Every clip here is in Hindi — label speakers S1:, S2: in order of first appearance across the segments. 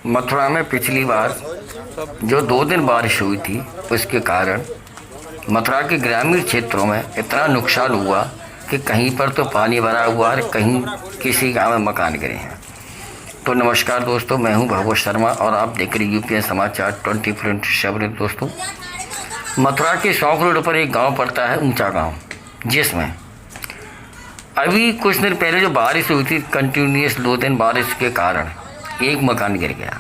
S1: मथुरा में पिछली बार जो 2 दिन बारिश हुई थी उसके कारण मथुरा के ग्रामीण क्षेत्रों में इतना नुकसान हुआ कि कहीं पर तो पानी भरा हुआ है, कहीं किसी गांव में मकान गिरे हैं। तो नमस्कार दोस्तों, मैं हूं भगवत शर्मा और आप देख रहे यूपीएन समाचार 24/7। दोस्तों, मथुरा के 100 रोड पर एक गांव पड़ता है, ऊंचा गांव, जिसमें अभी कुछ दिन पहले जो बारिश हुई थी, कंटिन्यूस 2 दिन बारिश के कारण एक मकान गिर गया।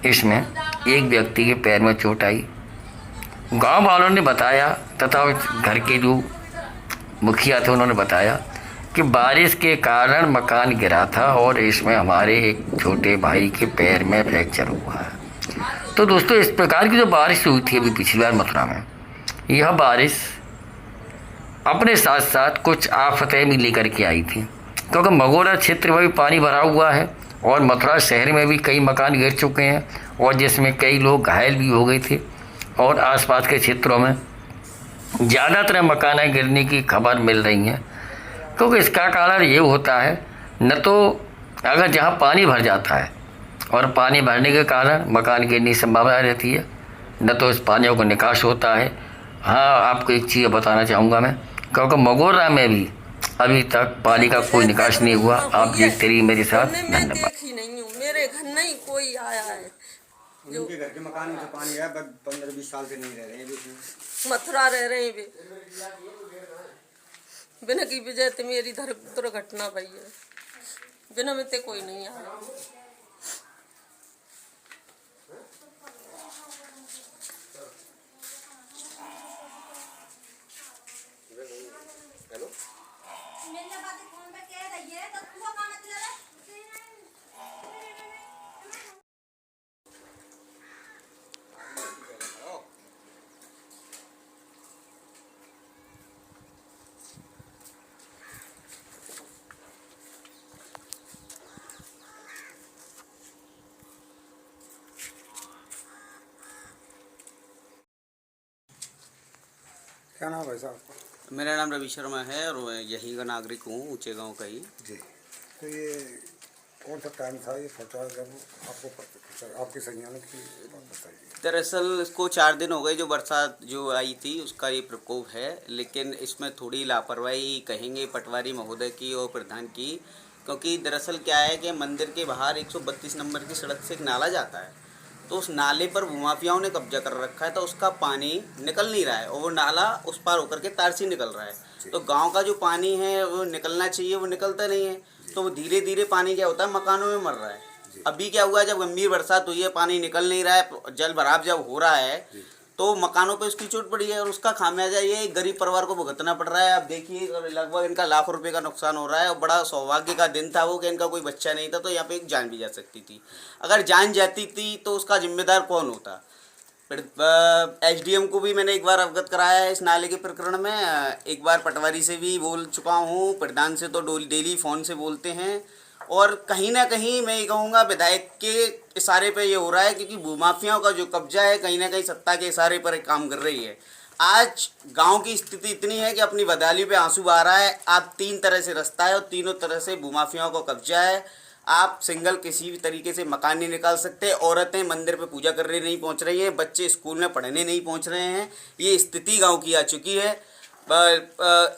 S1: इसमें एक व्यक्ति के पैर में चोट आई। गांव वालों ने बताया तथा घर के जो मुखिया थे उन्होंने बताया कि बारिश के कारण मकान गिरा था और इसमें हमारे एक छोटे भाई के पैर में फ्रैक्चर हुआ है। तो दोस्तों, इस प्रकार की जो बारिश हुई थी अभी पिछली बार मथुरा में, यह बारिश अपने साथ साथ कुछ आफतें भी लेकर के आई थी, क्योंकि मगोरा क्षेत्र में भी पानी भरा हुआ है और मथुरा शहर में भी कई मकान गिर चुके हैं और जिसमें कई लोग घायल भी हो गए थे और आसपास के क्षेत्रों में ज़्यादातर मकान गिरने की खबर मिल रही है। क्योंकि इसका कारण ये होता है, न तो अगर जहाँ पानी भर जाता है और पानी भरने के कारण मकान गिरने की संभावना रहती है, न तो इस पानियों का निकास होता है। हाँ, आपको एक चीज़ बताना चाहूँगा मैं, क्योंकि मगोरा में भी अभी तक पानी का कोई निकास नहीं हुआ। आप देखते रहिए मेरे साथ। धन्यवाद।
S2: देखी नहीं हूँ, मेरे घर नहीं कोई आया है।
S3: उनके घर के मकान में तो पानी है, 15-20 साल से नहीं रह रहे हैं।
S2: मथुरा रह रहे हैं बिना की वजह से मेरी दुर्घटना भई है, बिना में ते कोई नहीं आया।
S3: क्या नाम है साहब?
S4: मेरा नाम रवि शर्मा है और मैं यहीं का नागरिक हूँ, ऊंचे गांव का ही।
S3: जी, तो ये कौन सा टाइम था ये फटा जब आपके संज्ञान की बात बताइए।
S4: दरअसल इसको 4 दिन हो गए जो बरसात जो आई थी उसका ये प्रकोप है, लेकिन इसमें थोड़ी लापरवाही कहेंगे पटवारी महोदय की और प्रधान की। क्योंकि दरअसल क्या है कि मंदिर के बाहर 132 नंबर की सड़क से एक नाला जाता है, तो उस नाले पर भूमाफियाओं ने कब्जा कर रखा है, तो उसका पानी निकल नहीं रहा है और वो नाला उस पार होकर के तारसी निकल रहा है। तो गांव का जो पानी है वो निकलना चाहिए, वो निकलता नहीं है। तो वो धीरे धीरे पानी क्या होता है, मकानों में मर रहा है। अभी क्या हुआ है, जब गंभीर बरसात हुई है, पानी निकल नहीं रहा है, जल भराव जब हो रहा है तो मकानों पे उसकी चोट पड़ी है और उसका खामियाजा ये एक गरीब परिवार को भुगतना पड़ रहा है। आप देखिए, लगभग इनका लाख रुपए का नुकसान हो रहा है और बड़ा सौभाग्य का दिन था वो कि इनका कोई बच्चा नहीं था, तो यहाँ पे एक जान भी जा सकती थी। अगर जान जाती थी तो उसका जिम्मेदार कौन होता? एसडीएम को भी मैंने एक बार अवगत कराया है इस नाले के प्रकरण में, एक बार पटवारी से भी बोल चुका हूँ, प्रधान से तो डेली फ़ोन से बोलते हैं। और कहीं ना कहीं मैं ये कहूँगा विधायक के इशारे पे ये हो रहा है, क्योंकि भूमाफियाओं का जो कब्जा है कहीं ना कहीं सत्ता के इशारे पर काम कर रही है। आज गांव की स्थिति इतनी है कि अपनी बदहाली पे आंसू बहा रहा है। आप 3 तरह से रास्ता है और तीनों तरह से भूमाफियाओं का कब्जा है। आप सिंगल किसी भी तरीके से मकान नहीं निकाल सकते। औरतें मंदिर पे पूजा करने नहीं पहुंच रही हैं, बच्चे स्कूल में पढ़ने नहीं पहुंच रहे हैं। ये स्थिति गांव की आ चुकी है।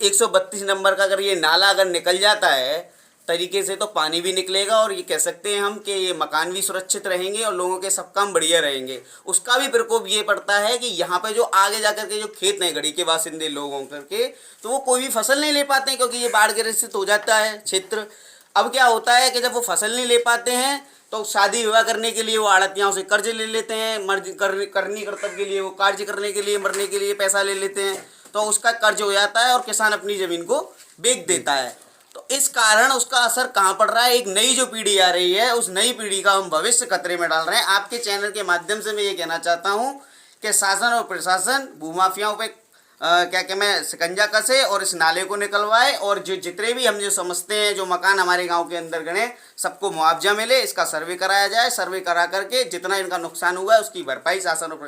S4: 132 नंबर का अगर ये नाला अगर निकल जाता है तरीके से तो पानी भी निकलेगा और ये कह सकते हैं हम कि ये मकान भी सुरक्षित रहेंगे और लोगों के सब काम बढ़िया रहेंगे। उसका भी प्रकोप ये पड़ता है कि यहाँ पे जो आगे जाकर के जो खेत हैं गढ़ी के बासिंदे लोगों करके, तो वो कोई भी फसल नहीं ले पाते हैं, क्योंकि ये बाढ़ ग्रसित हो जाता है क्षेत्र। अब क्या होता है कि जब वो फसल नहीं ले पाते हैं तो शादी विवाह करने के लिए वो आड़तियों से कर्ज ले लेते हैं, करनी कर्तव्य के लिए वो कार्य करने के लिए मरने के लिए पैसा ले लेते हैं, तो उसका कर्ज हो जाता है और किसान अपनी ज़मीन को बेच देता है। तो इस कारण उसका असर कहाँ पड़ रहा है, एक नई जो पीढ़ी आ रही है उस नई पीढ़ी का हम भविष्य खतरे में डाल रहे हैं। आपके चैनल के माध्यम से मैं ये कहना चाहता हूँ कि शासन और प्रशासन भूमाफियाओं पे क्या मैं शिकंजा कसे और इस नाले को निकलवाए और जो जितने भी हम जो समझते हैं जो मकान हमारे गांव के अंदर गणे सबको मुआवजा मिले, इसका सर्वे कराया जाए। सर्वे करा करके जितना इनका नुकसान हुआ है उसकी भरपाई शासन और